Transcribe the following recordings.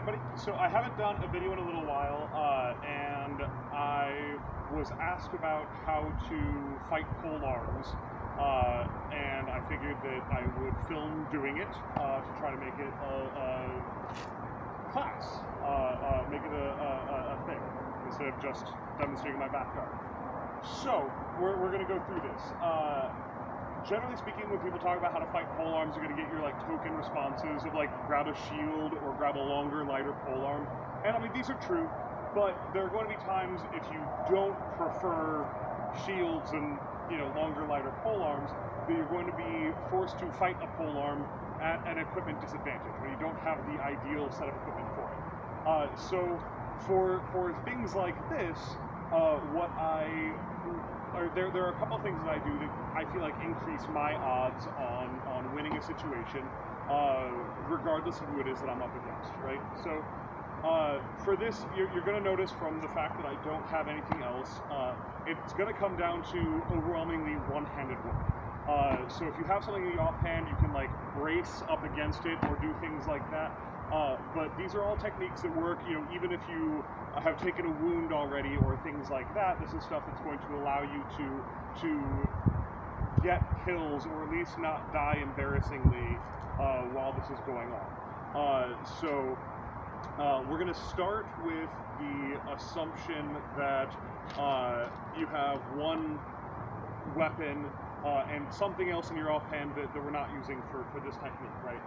everybody. So I haven't done a video in a little while, and I was asked about how to fight polearms, and I figured that I would film doing it to try to make it a class, make it a thing, instead of just demonstrating my backyard. So we're going to go through this. Generally speaking, when people talk about how to fight polearms, you're going to get your like token responses of like grab a shield or grab a longer, lighter polearm. And I mean, these are true, but there are going to be times if you don't prefer shields and, you know, longer, lighter polearms, that you're going to be forced to fight a polearm at an equipment disadvantage when you don't have the ideal set of equipment for it. So for things like this, there are a couple of things that I do that I feel like increase my odds on winning a situation, regardless of who it is that I'm up against, right? So for this, you're going to notice from the fact that I don't have anything else, it's going to come down to overwhelmingly one-handed work. So if you have something in the offhand, you can like brace up against it or do things like that. But these are all techniques that work, you know, even if you have taken a wound already or things like that. This is stuff that's going to allow you to get kills or at least not die embarrassingly while this is going on. So we're going to start with the assumption that you have one weapon and something else in your offhand that we're not using for this technique, right?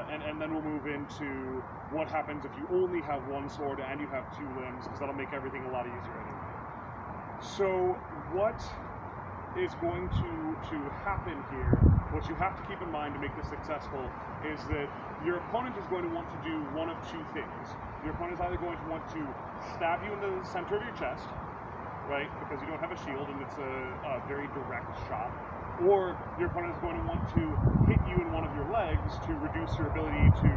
And then we'll move into what happens if you only have one sword and you have two limbs, because that'll make everything a lot easier anyway. So what is going to happen here, what you have to keep in mind to make this successful, is that your opponent is going to want to do one of two things. Your opponent is either going to want to stab you in the center of your chest, right, because you don't have a shield and it's a very direct shot, or your opponent is going to want to hit you in one of your legs to reduce your ability to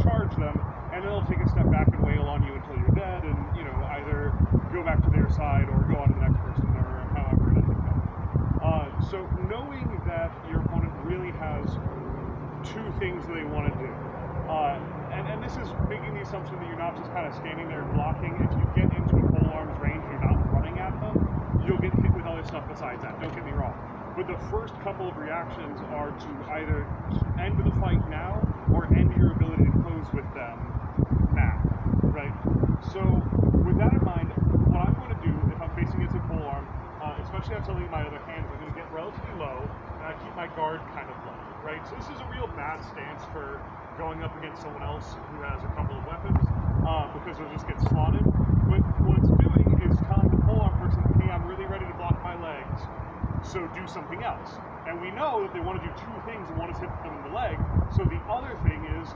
charge them, and then they'll take a step back and wail on you until you're dead, and, you know, either go back to their side or go on to the next person, or however it ends up going. So knowing that your opponent really has two things that they want to do, and this is making the assumption that you're not just kind of standing there blocking. If you get into a polearm's range and you're not running at them, you'll get hit with other stuff besides that, don't get me wrong. But the first couple of reactions are to either end the fight now or end your ability to close with them now, right? So with that in mind, what I'm going to do if I'm facing against a polearm, especially if I'm something in my other hand, I'm going to get relatively low and I keep my guard kind of low, right? So this is a real bad stance for going up against someone else who has a couple of weapons, because they'll just get slotted. But what it's doing is telling the polearm person, hey, I'm really ready to block my legs, so do something else. And we know that they want to do two things, and one is hit them in the leg, so the other thing is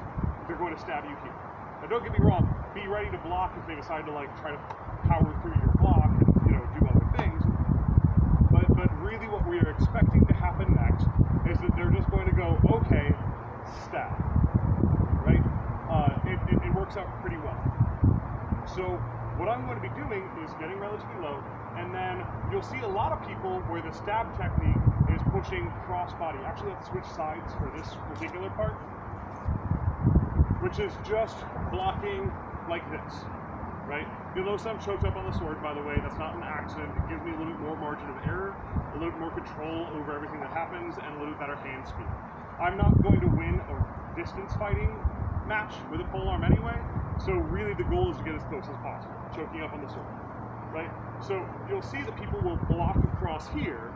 they're going to stab you here. Now don't get me wrong, be ready to block if they decide to like try to power through your block and, you know, do other things. But really what we are expecting to happen next is that they're just going to go, okay, stab, right? It works out pretty well. So what I'm going to be doing is getting relatively low, and then you'll see a lot of people where the stab technique is pushing crossbody. Actually, let's switch sides for this particular part, which is just blocking like this, right? You'll notice I'm choked up on the sword, by the way. That's not an accident. It gives me a little bit more margin of error, a little bit more control over everything that happens, and a little bit better hand speed. I'm not going to win a distance fighting match with a polearm anyway, so really the goal is to get as close as possible, choking up on the sword, right? So you'll see that people will block across here,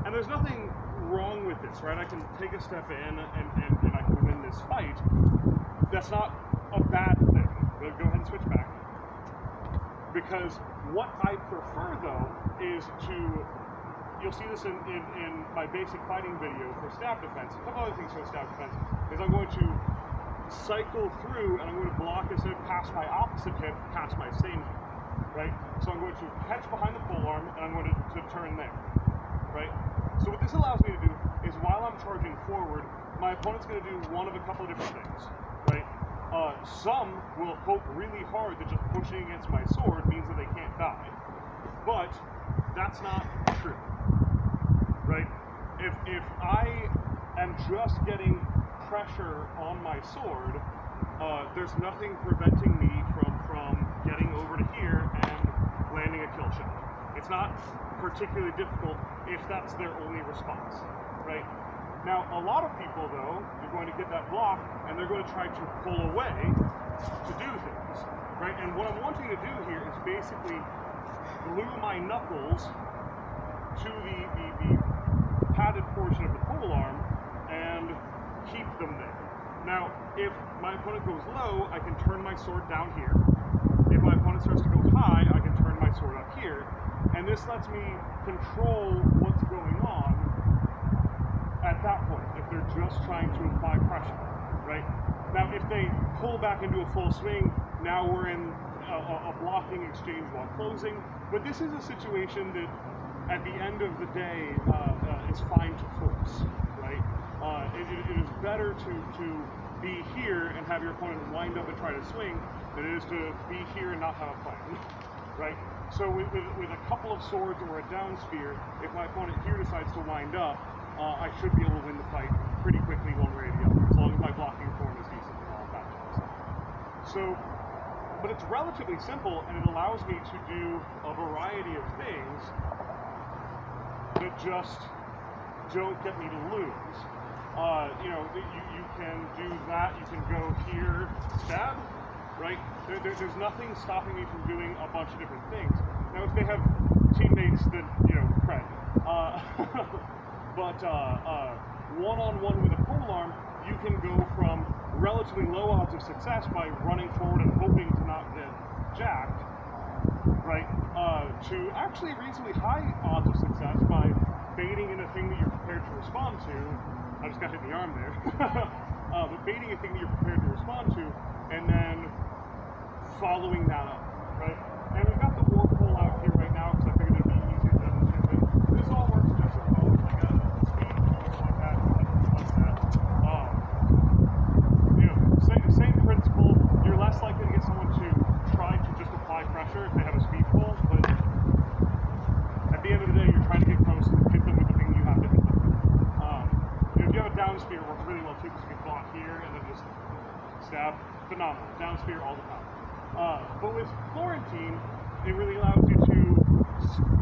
and there's nothing wrong with this, right? I can take a step in and I can win this fight. That's not a bad thing. Go ahead and switch back. Because what I prefer, though, is to, you'll see this in my basic fighting video for stab defense. A couple other things for stab defense is I'm going to cycle through and I'm going to block instead of past my opposite hip, past my same hip, right? So I'm going to catch behind the polearm and I'm going to turn there, right? So what this allows me to do is while I'm charging forward, my opponent's going to do one of a couple of different things, right? Some will hope really hard that just pushing against my sword means that they can't die, but that's not true, right? If I am just getting pressure on my sword, there's nothing preventing me from getting over to here and landing a kill shot. It's not particularly difficult if that's their only response, right? Now, a lot of people, though, you're going to get that block, and they're going to try to pull away to do things, right? And what I'm wanting to do here is basically glue my knuckles to the padded portion of the polearm and keep them there. Now, if my opponent goes low, I can turn my sword down here. If my opponent starts to go high, I can turn my sword up here. And this lets me control what's going on at that point, if they're just trying to apply pressure, right? Now, if they pull back into a full swing, now we're in a blocking exchange while closing. But this is a situation that, at the end of the day, is fine to force, right? It is better to be here and have your opponent wind up and try to swing than it is to be here and not have a plan, right? So with a couple of swords or a down spear, if my opponent here decides to wind up, I should be able to win the fight pretty quickly one way or the other, as long as my blocking form is decent and all of that stuff. So, but it's relatively simple, and it allows me to do a variety of things that just don't get me to lose. You know, you can do that. You can go here, stab, right? There's nothing stopping me from doing a bunch of different things. Now, if they have teammates that, you know, cred. But one-on-one with a polearm, you can go from relatively low odds of success by running forward and hoping to not get jacked, right, to actually reasonably high odds of success by baiting in a thing that you're prepared to respond to. I just got hit in the arm there. But baiting a thing that you're prepared to respond to, and then following that up, right? And we've got the war pole out here right now because I figured it'd be easier to demonstrate. But this all works just as well as like a speed like that, like that. You know, same principle. You're less likely to get someone to try to just apply pressure if they have a speed pole, but at the end of the day, you're trying to get close and hit them with the thing you have to hit them. You know, if you have a down spear, it works really well too because you can block here and then just stab. Phenomenal. Down spear all the time. But with Florentine, it really allows you to,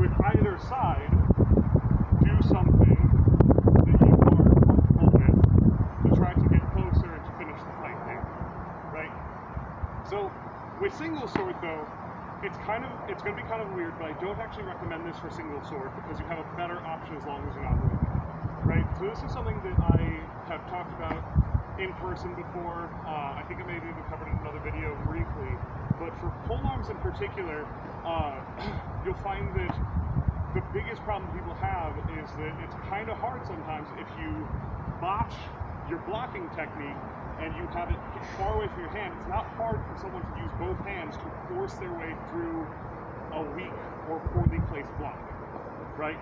with either side, do something that you are comfortable with to try to get closer and to finish the fight there, right? So with single sword, though, it's going to be kind of weird, but I don't actually recommend this for single sword because you have a better option as long as you're not moving, right? So this is something that I have talked about in person before. I think I may have even covered it in another video briefly, but for polearms in particular, you'll find that the biggest problem people have is that it's kind of hard sometimes if you botch your blocking technique and you have it far away from your hand. It's not hard for someone to use both hands to force their way through a weak or poorly placed block, right?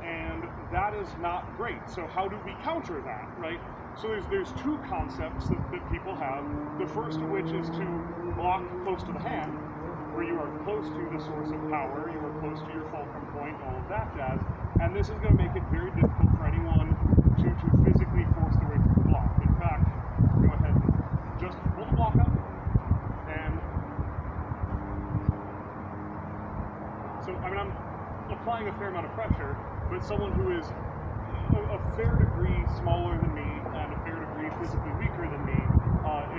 And that is not great. So how do we counter that, right? So there's two concepts that people have. The first of which is to block close to the hand, where you are close to the source of power, you are close to your fulcrum point, all of that jazz. And this is going to make it very difficult for anyone to physically force their way through the block. In fact, go ahead and just pull the block up. And so, I mean, I'm applying a fair amount of pressure, but someone who is a fair degree smaller than me and a fair degree physically weaker than me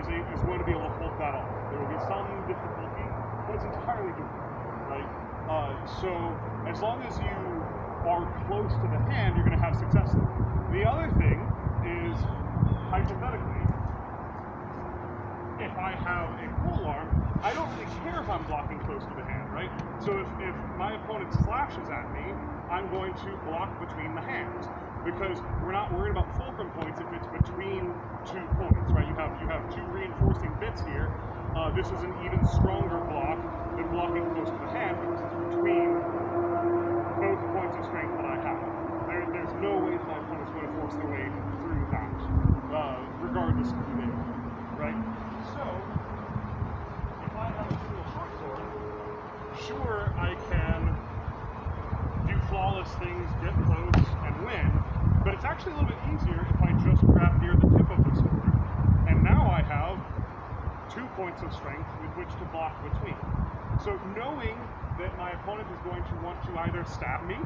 is going to be able to hold that off. There will be some difficulty, but it's entirely doable, right? So as long as you are close to the hand, you're going to have success. The other thing is, hypothetically, if I have a polearm, I don't really care if I'm blocking close to the hand, right? So if my opponent slashes at me, I'm going to block between the hands, because we're not worried about fulcrum points if it's between 2 points, right? You have 2 reinforcing bits here. This is an even stronger block than blocking close to the hand because it's between both points of strength that I have. There's no way that my opponent's going to force their way through that, regardless of who they are, right? So, if I have a single short sword, sure, I can do flawless things, get close, and win, but it's actually a little bit easier if I just grab near the tip of the sword. And now I have 2 points of strength with which to block between. So knowing that my opponent is going to want to either stab me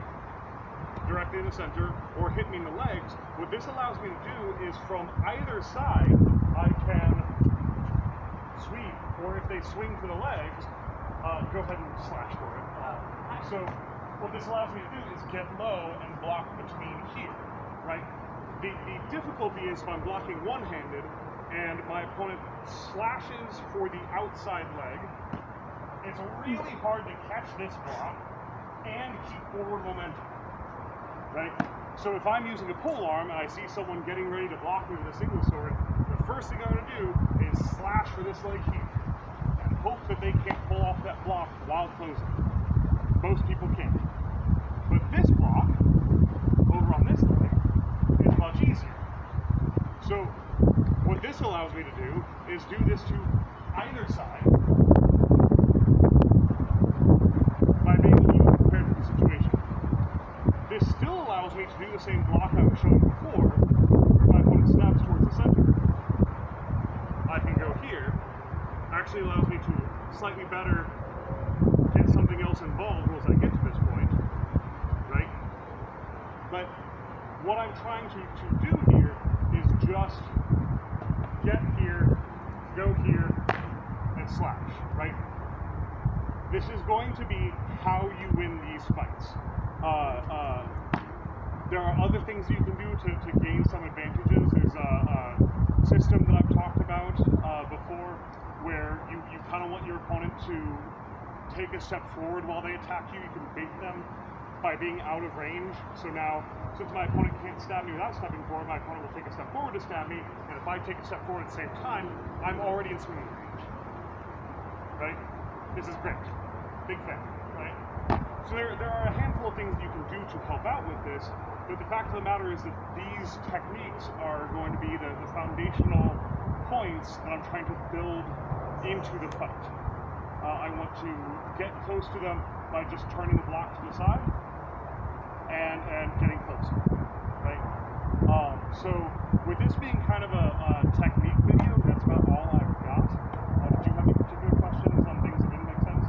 directly in the center or hit me in the legs, what this allows me to do is from either side I can sweep, or if they swing to the legs, go ahead and slash for it. So what this allows me to do is get low and block between here, right? The difficulty is if I'm blocking one-handed and my opponent slashes for the outside leg, it's really hard to catch this block and keep forward momentum, right? So if I'm using a polearm and I see someone getting ready to block me with a single sword, the first thing I'm going to do is slash for this leg here and hope that they can't pull off that block while closing. Most people can't. But this block, over on this leg, is much easier. So what this allows me to do is do this to either side by being even prepared for the situation. This still allows me to do the same block I was showing before, where my opponent snaps towards the center. I can go here. Actually allows me to slightly better get something else involved once I get to this point, right? But what I'm trying to do here is just get here, go here, and slash, right? This is going to be how you win these fights. There are other things you can do to gain some advantages. There's a system that I've talked about before where you kind of want your opponent to take a step forward while they attack you. You can bait them by being out of range. So now, since my opponent can't stab me without stepping forward, my opponent will take a step forward to stab me, and if I take a step forward at the same time, I'm already in swinging range. Right? This is great. Big fan, right? So there are a handful of things you can do to help out with this, but the fact of the matter is that these techniques are going to be the foundational points that I'm trying to build into the fight. I want to get close to them by just turning the block to the side and getting closer, right? So with this being kind of a technique video, that's about all I've got. Did you have any particular questions on things that didn't make sense?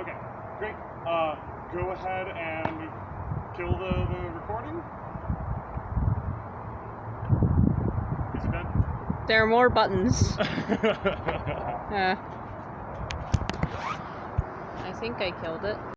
Okay, great. Go ahead and kill the recording. Is it done? There are more buttons. I think I killed it.